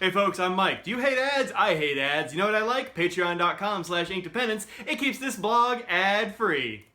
Hey folks, I'm Mike. Do you hate ads? I hate ads. You know what I like? Patreon.com/Inkdependence. It keeps this blog ad-free.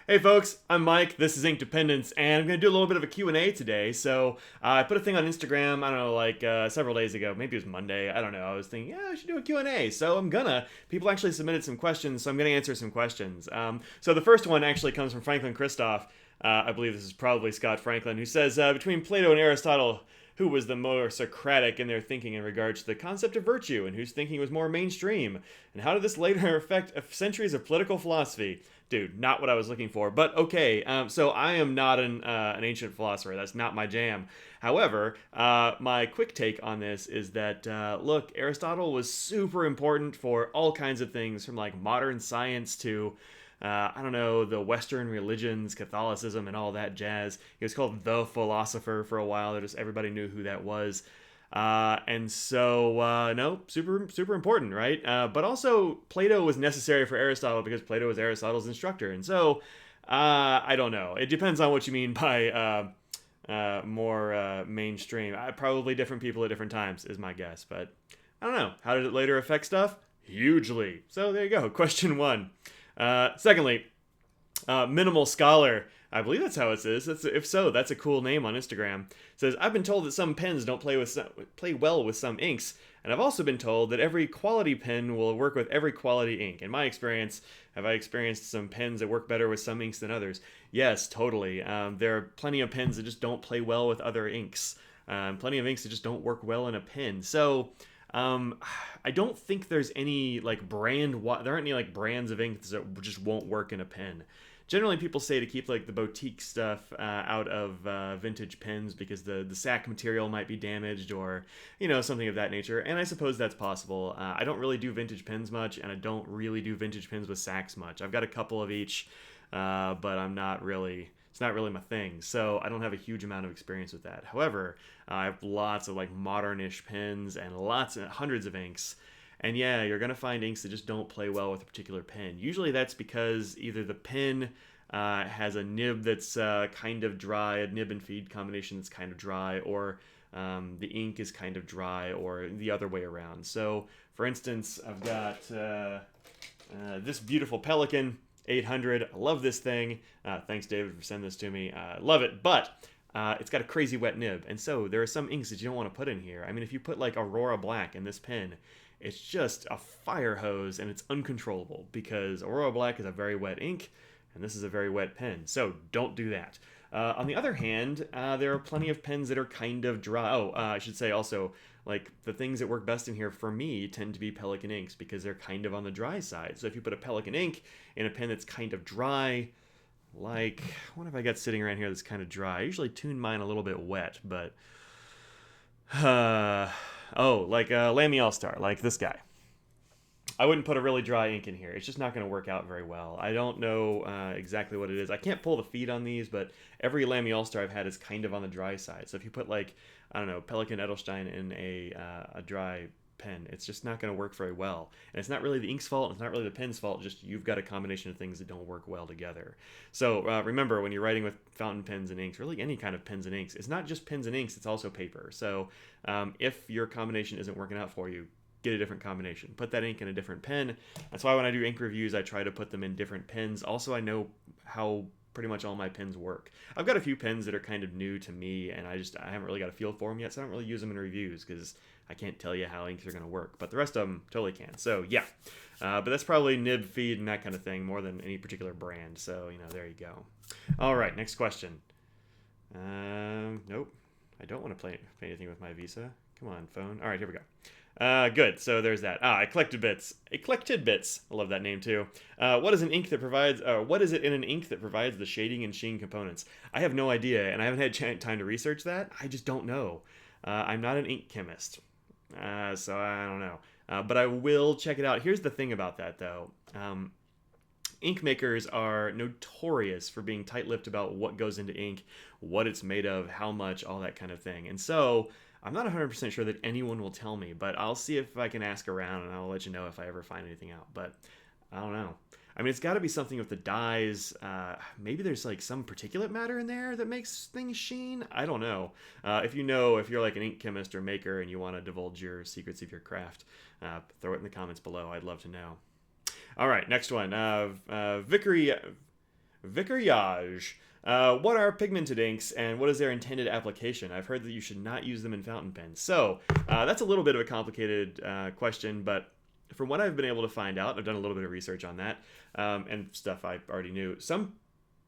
Hey folks, I'm Mike. This is Inkdependence, and I'm going to do a little bit of a Q&A today. So I put a thing on Instagram, I don't know, like several days ago. Maybe it was Monday. I don't know. I was thinking, yeah, I should do a Q&A. So I'm gonna. People actually submitted some questions, so I'm going to answer some questions. So the first one actually comes from Franklin Christoph. I believe this is probably Scott Franklin, who says, between Plato and Aristotle, who was the more Socratic in their thinking in regards to the concept of virtue, and whose thinking was more mainstream? And how did this later affect centuries of political philosophy? Dude, not what I was looking for, but okay. So I am not an ancient philosopher. That's not my jam. However, my quick take on this is that, look, Aristotle was super important for all kinds of things, from like modern science to I don't know, the Western religions, Catholicism, and all that jazz. He was called the philosopher for a while. Just everybody knew who that was. And so, no, super important, right? But also, Plato was necessary for Aristotle because Plato was Aristotle's instructor. And so, I don't know. It depends on what you mean by more mainstream. Probably different people at different times is my guess. But I don't know. How did it later affect stuff? Hugely. So there you go. Question one. Secondly, Minimal Scholar, I believe that's how it is. If so, that's a cool name on Instagram. Says, I've been told that some pens don't play well with some inks, and I've also been told that every quality pen will work with every quality ink. In my experience, have I experienced some pens that work better with some inks than others? Yes, totally. There are plenty of pens that just don't play well with other inks. Plenty of inks that just don't work well in a pen. So, I don't think there's any like there aren't any like brands of ink that just won't work in a pen. Generally, people say to keep like the boutique stuff out of vintage pens because the sack material might be damaged or something of that nature. And I suppose that's possible. I don't really do vintage pens much, and I don't really do vintage pens with sacks much. I've got a couple of each, but I'm not really. It's not really my thing, so I don't have a huge amount of experience with that. However, I have lots of like modern-ish pens and hundreds of inks. And yeah, you're going to find inks that just don't play well with a particular pen. Usually that's because either the pen has a nib that's kind of dry, a nib and feed combination that's kind of dry, or the ink is kind of dry, or the other way around. So, for instance, I've got this beautiful Pelikan 800. I love this thing. Thanks, David, for sending this to me. Love it, but it's got a crazy wet nib, and so there are some inks that you don't want to put in here. I mean, if you put like Aurora Black in this pen, it's just a fire hose, and it's uncontrollable because Aurora Black is a very wet ink, and this is a very wet pen. So don't do that. On the other hand, there are plenty of pens that are kind of dry. I should say also, like, the things that work best in here for me tend to be Pelikan inks because they're kind of on the dry side. So if you put a Pelikan ink in a pen that's kind of dry, like, what have I got sitting around here that's kind of dry? I usually tune mine a little bit wet, but like Lamy All-Star, like this guy. I wouldn't put a really dry ink in here. It's just not going to work out very well. I don't know exactly what it is. I can't pull the feed on these, but every Lamy All-Star I've had is kind of on the dry side. So if you put like, I don't know, Pelikan Edelstein in a dry pen, it's just not going to work very well. And it's not really the ink's fault. It's not really the pen's fault. Just you've got a combination of things that don't work well together. So remember, when you're writing with fountain pens and inks, really any kind of pens and inks, it's not just pens and inks, it's also paper. So if your combination isn't working out for you, get a different combination. Put that ink in a different pen. That's why when I do ink reviews, I try to put them in different pens. Also, I know how pretty much all my pens work. I've got a few pens that are kind of new to me, and I haven't really got a feel for them yet, so I don't really use them in reviews because I can't tell you how inks are going to work. But the rest of them totally can. So yeah, but that's probably nib, feed, and that kind of thing more than any particular brand. So there you go. All right, next question. Nope, I don't want to play anything with my Visa. Come on, phone. All right, here we go. Good. So there's that. Eclected Bits. Eclected Bits. I love that name too. What is an ink that provides? What is it in an ink that provides the shading and sheen components? I have no idea, and I haven't had time to research that. I just don't know. I'm not an ink chemist, so I don't know. But I will check it out. Here's the thing about that, though. Ink makers are notorious for being tight-lipped about what goes into ink, what it's made of, how much, all that kind of thing. And so I'm not 100% sure that anyone will tell me, but I'll see if I can ask around, and I'll let you know if I ever find anything out. But I don't know. I mean, it's got to be something with the dyes. Maybe there's like some particulate matter in there that makes things sheen. I don't know. If you're like an ink chemist or maker and you want to divulge your secrets of your craft, throw it in the comments below. I'd love to know. All right, next one. Vicariage. What are pigmented inks and what is their intended application? I've heard that you should not use them in fountain pens. So that's a little bit of a complicated question, but from what I've been able to find out, I've done a little bit of research on that and stuff I already knew. Some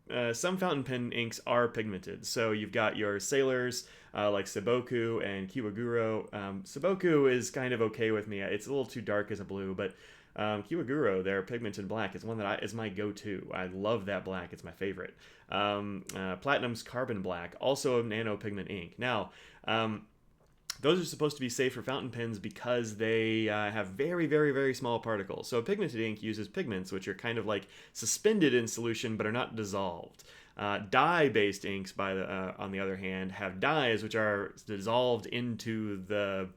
fountain pen inks are pigmented. So you've got your sailors like Saboku and Kiwaguro. Saboku is kind of okay with me. It's a little too dark as a blue, but Kiwaguro, their pigmented black, is one that is my go-to. I love that black. It's my favorite. Platinum's Carbon Black, also a nano pigment ink. Now, those are supposed to be safe for fountain pens because they have very, very, very small particles. So a pigmented ink uses pigments, which are kind of like suspended in solution but are not dissolved. Dye-based inks, on the other hand, have dyes which are dissolved into the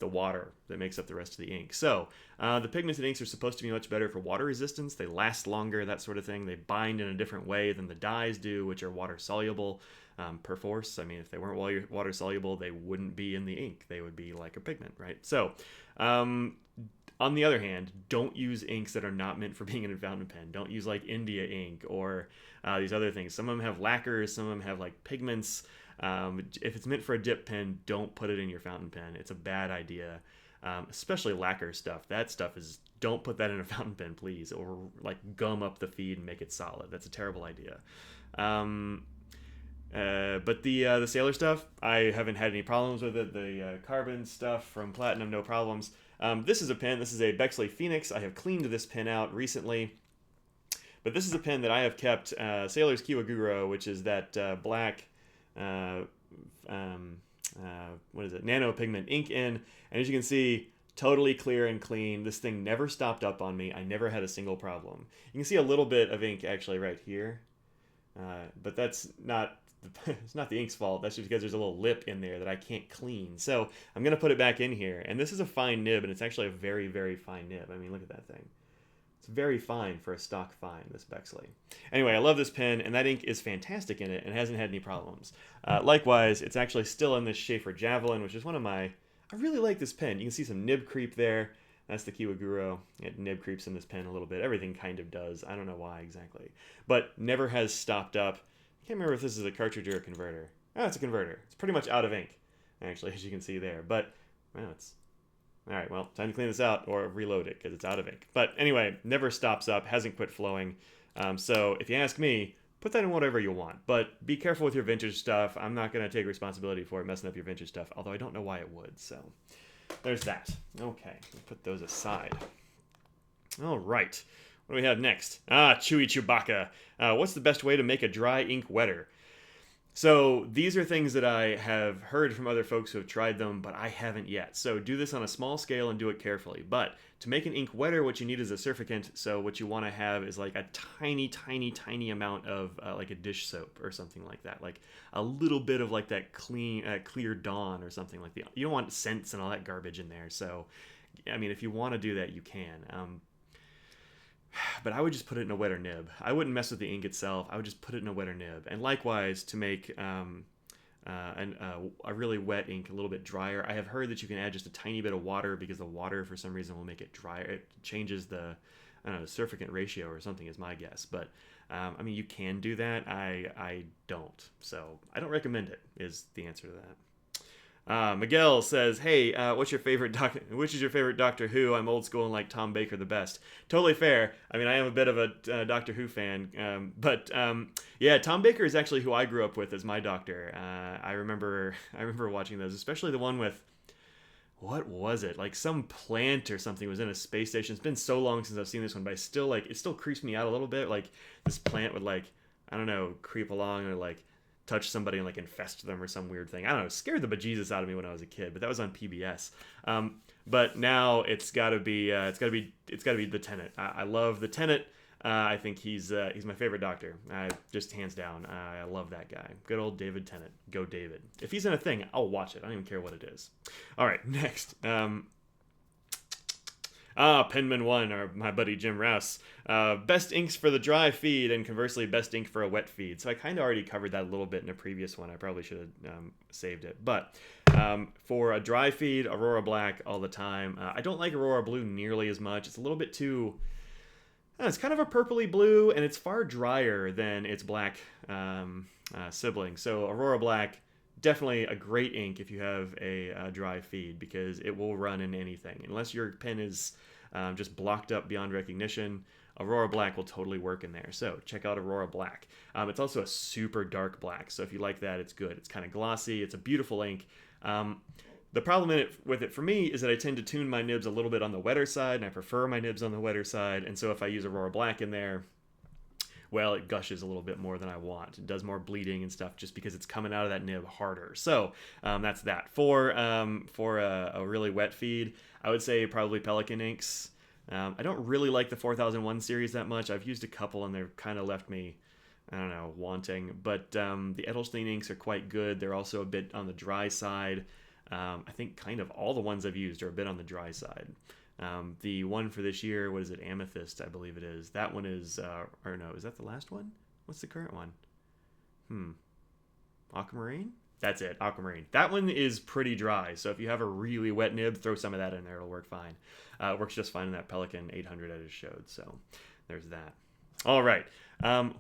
water that makes up the rest of the ink. So the pigmented inks are supposed to be much better for water resistance. They last longer, that sort of thing. They bind in a different way than the dyes do, which are water soluble. Per force. I mean, if they weren't water soluble, they wouldn't be in the ink. They would be like a pigment, right? So, on the other hand, don't use inks that are not meant for being in a fountain pen. Don't use like India ink or these other things. Some of them have lacquers. Some of them have like pigments. If it's meant for a dip pen, don't put it in your fountain pen. It's a bad idea, especially lacquer stuff. That stuff don't put that in a fountain pen, please, or like gum up the feed and make it solid. That's a terrible idea. But the Sailor stuff, I haven't had any problems with it. The carbon stuff from Platinum, no problems. This is a pen. This is a Bexley Phoenix. I have cleaned this pen out recently. But this is a pen that I have kept Sailor's Kiwaguro, which is that black, what is it, nano pigment ink in. And as you can see, totally clear and clean. This thing never stopped up on me. I never had a single problem. You can see a little bit of ink actually right here. But that's not... it's not the ink's fault. That's just because there's a little lip in there that I can't clean. So I'm going to put it back in here. And this is a fine nib, and it's actually a very, very fine nib. I mean, look at that thing. It's very fine for a stock fine, this Bexley. Anyway, I love this pen, and that ink is fantastic in it and hasn't had any problems. Likewise, it's actually still in this Schaefer Javelin, which is one of my... I really like this pen. You can see some nib creep there. That's the Kiwaguro. It nib creeps in this pen a little bit. Everything kind of does. I don't know why exactly. But never has stopped up. I can't remember if this is a cartridge or a converter. Oh, it's a converter. It's pretty much out of ink, actually, as you can see there. But, well, it's... Alright, well, time to clean this out or reload it because it's out of ink. But anyway, never stops up, hasn't quit flowing. So if you ask me, put that in whatever you want. But be careful with your vintage stuff. I'm not going to take responsibility for it messing up your vintage stuff, although I don't know why it would. So there's that. Okay, put those aside. All right. What do we have next? Chewy Chewbacca. What's the best way to make a dry ink wetter? So these are things that I have heard from other folks who have tried them, but I haven't yet. So do this on a small scale and do it carefully. But to make an ink wetter, what you need is a surfactant. So what you want to have is like a tiny, tiny, tiny amount of like a dish soap or something like that. Like a little bit of like that clear Dawn or something like that. You don't want scents and all that garbage in there. So, I mean, if you want to do that, you can. But I would just put it in a wetter nib. I wouldn't mess with the ink itself. I would just put it in a wetter nib. And likewise, to make a really wet ink a little bit drier, I have heard that you can add just a tiny bit of water because the water, for some reason, will make it drier. It changes the, I don't know, surfactant ratio or something is my guess. But, I mean, you can do that. I don't. So I don't recommend it is the answer to that. Miguel says, "Hey, which is your favorite Doctor Who? I'm old school and like Tom Baker the best." Totally fair. I mean, I am a bit of a Doctor Who fan, but yeah, Tom Baker is actually who I grew up with as my Doctor. I remember watching those, especially the one with, what was it? Like some plant or something was in a space station. It's been so long since I've seen this one, but it still creeps me out a little bit. Like this plant would like, I don't know, creep along or like touch somebody and like infest them or some weird thing. I don't know. It scared the bejesus out of me when I was a kid, but that was on PBS. But now it's got to be the Tennant. I love the Tennant. I think he's my favorite Doctor. Just hands down. I love that guy. Good old David Tennant. Go David. If he's in a thing, I'll watch it. I don't even care what it is. All right, next. Penman 1, or my buddy Jim Rouse. Best inks for the dry feed, and conversely, best ink for a wet feed. So I kind of already covered that a little bit in a previous one. I probably should have saved it. But for a dry feed, Aurora Black all the time. I don't like Aurora Blue nearly as much. It's a little bit too... it's kind of a purpley blue, and it's far drier than its black sibling. So Aurora Black, definitely a great ink if you have a dry feed, because it will run in anything. Unless your pen is just blocked up beyond recognition, Aurora Black will totally work in there. So check out Aurora Black. It's also a super dark black, so if you like that, it's good. It's kind of glossy. It's a beautiful ink. The problem with it for me is that I tend to tune my nibs a little bit on the wetter side, and I prefer my nibs on the wetter side, and so if I use Aurora Black in there, well, it gushes a little bit more than I want. It does more bleeding and stuff just because it's coming out of that nib harder. So that's that. For a really wet feed, I would say probably Pelikan inks. I don't really like the 4001 series that much. I've used a couple, and they've kind of left me, I don't know, wanting. But the Edelstein inks are quite good. They're also a bit on the dry side. I think kind of all the ones I've used are a bit on the dry side. The one for this year, what is it? Amethyst, I believe it is. That one is, or no, is that the last one? What's the current one? Aquamarine? That's it, Aquamarine. That one is pretty dry, so if you have a really wet nib, throw some of that in there. It'll work fine. It works just fine in that Pelikan 800 I just showed, so there's that. All right,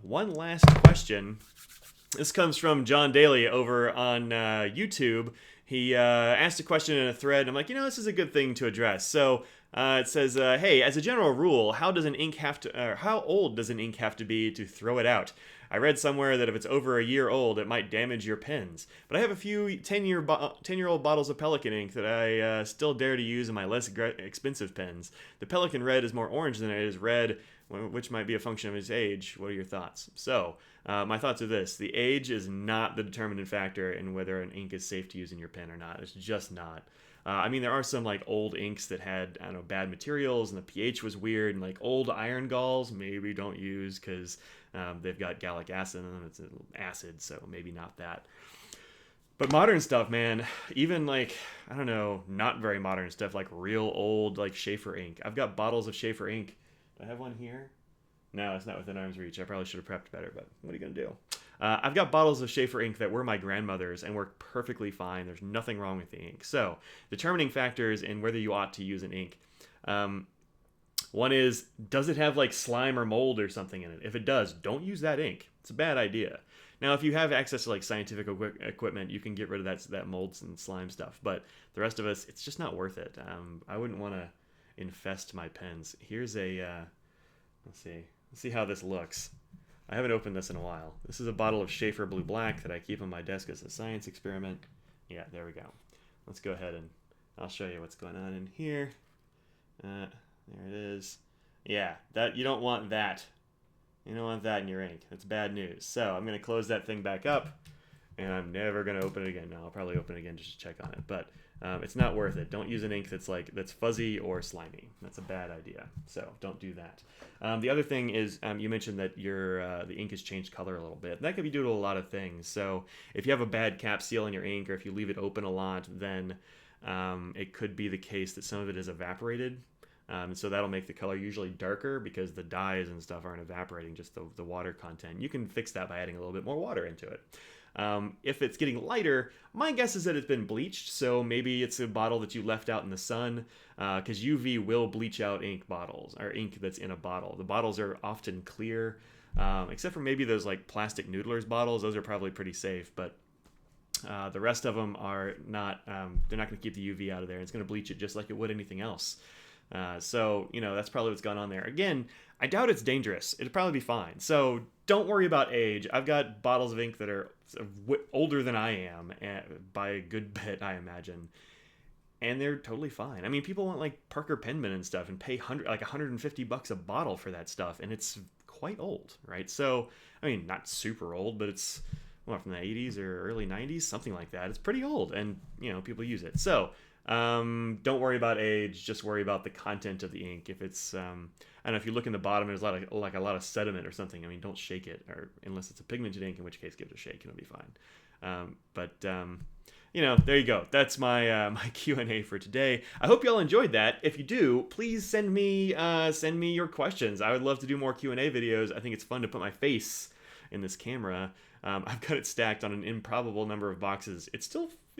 one last question. This comes from John Daly over on YouTube. He asked a question in a thread, and I'm like, this is a good thing to address. So it says, hey, as a general rule, how old does an ink have to be to throw it out? I read somewhere that if it's over a year old, it might damage your pens. But I have a few 10-year-old bottles of Pelikan ink that I still dare to use in my less expensive pens. The Pelikan Red is more orange than it is red, which might be a function of its age. What are your thoughts? So, my thoughts are this. The age is not the determinant factor in whether an ink is safe to use in your pen or not. It's just not. There are some like old inks that had, bad materials and the pH was weird, and like old iron galls, maybe don't use because they've got gallic acid in them. It's an acid, so maybe not that. But modern stuff, man, even like, not very modern stuff, like real old, like Schaefer ink. I've got bottles of Schaefer ink. Do I have one here? No, it's not within arm's reach. I probably should have prepped better, but what are you going to do? I've got bottles of Schaefer ink that were my grandmother's and work perfectly fine. There's nothing wrong with the ink. So, determining factors in whether you ought to use an ink. One is, does it have like slime or mold or something in it? If it does, don't use that ink. It's a bad idea. Now, if you have access to like scientific equipment, you can get rid of that molds and slime stuff. But the rest of us, it's just not worth it. I wouldn't want to infest my pens. Here's a, let's see how this looks. I haven't opened this in a while. This is a bottle of Schaefer Blue Black that I keep on my desk as a science experiment. Yeah, there we go. Let's go ahead and I'll show you what's going on in here. There it is. Yeah, that you don't want that. You don't want that in your ink. That's bad news. So I'm going to close that thing back up, and I'm never going to open it again. No, I'll probably open it again just to check on it. But it's not worth it. Don't use an ink that's fuzzy or slimy. That's a bad idea. So don't do that. The other thing is you mentioned that the ink has changed color a little bit. And that could be due to a lot of things. So if you have a bad cap seal in your ink, or if you leave it open a lot, then it could be the case that some of it is evaporated. And so that'll make the color usually darker because the dyes and stuff aren't evaporating, just the water content. You can fix that by adding a little bit more water into it. If it's getting lighter, my guess is that it's been bleached, so maybe it's a bottle that you left out in the sun, because UV will bleach out ink bottles, or ink that's in a bottle. The bottles are often clear, except for maybe those like plastic Noodlers bottles. Those are probably pretty safe, but the rest of them are not. They're not going to keep the UV out of there. It's going to bleach it just like it would anything else. So, that's probably what's going on there. Again, I doubt it's dangerous. It'll probably be fine. So don't worry about age. I've got bottles of ink that are older than I am, by a good bit, I imagine. And they're totally fine. People want like Parker Penman and stuff and pay $150 a bottle for that stuff. And it's quite old, right? So, not super old, but it's from the 80s or early 90s, something like that. It's pretty old, and, people use it. So, don't worry about age, just worry about the content of the ink. If it's if you look in the bottom, there's a lot of sediment or something. Don't shake it, or unless it's a pigmented ink, in which case give it a shake, it'll be fine. there you go. That's my my Q&A for today. I hope y'all enjoyed that. If you do, please send me your questions. I would love to do more Q&A videos. I think it's fun to put my face in this camera. I've got it stacked on an improbable number of boxes. It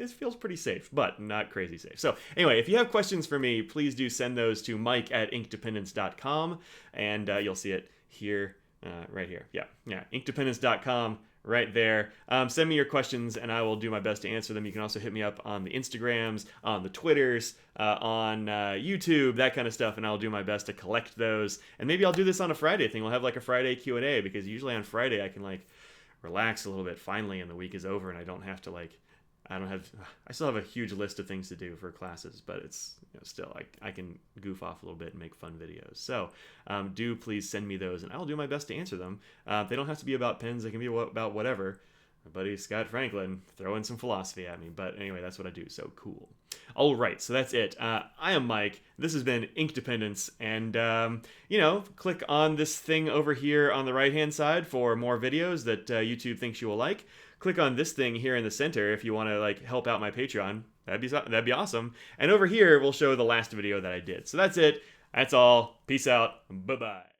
feels pretty safe, but not crazy safe. So anyway, if you have questions for me, please do send those to mike@inkdependence.com, and you'll see it here, right here. Yeah, inkdependence.com. Right there. Send me your questions and I will do my best to answer them. You can also hit me up on the Instagrams, on the Twitters, on YouTube, that kind of stuff, and I'll do my best to collect those. And maybe I'll do this on a Friday thing. We'll have like a Friday Q&A, because usually on Friday I can like relax a little bit finally and the week is over and I don't have to like I still have a huge list of things to do for classes, but it's still I can goof off a little bit and make fun videos. So do please send me those and I'll do my best to answer them. They don't have to be about pens. They can be about whatever. My buddy Scott Franklin throwing some philosophy at me, but anyway, that's what I do. So cool. All right, so that's it. I am Mike. This has been Inkdependence, and click on this thing over here on the right-hand side for more videos that YouTube thinks you will like. Click on this thing here in the center if you want to like help out my Patreon. That'd be awesome. And over here we'll show the last video that I did. So that's it. That's all. Peace out. Bye-bye.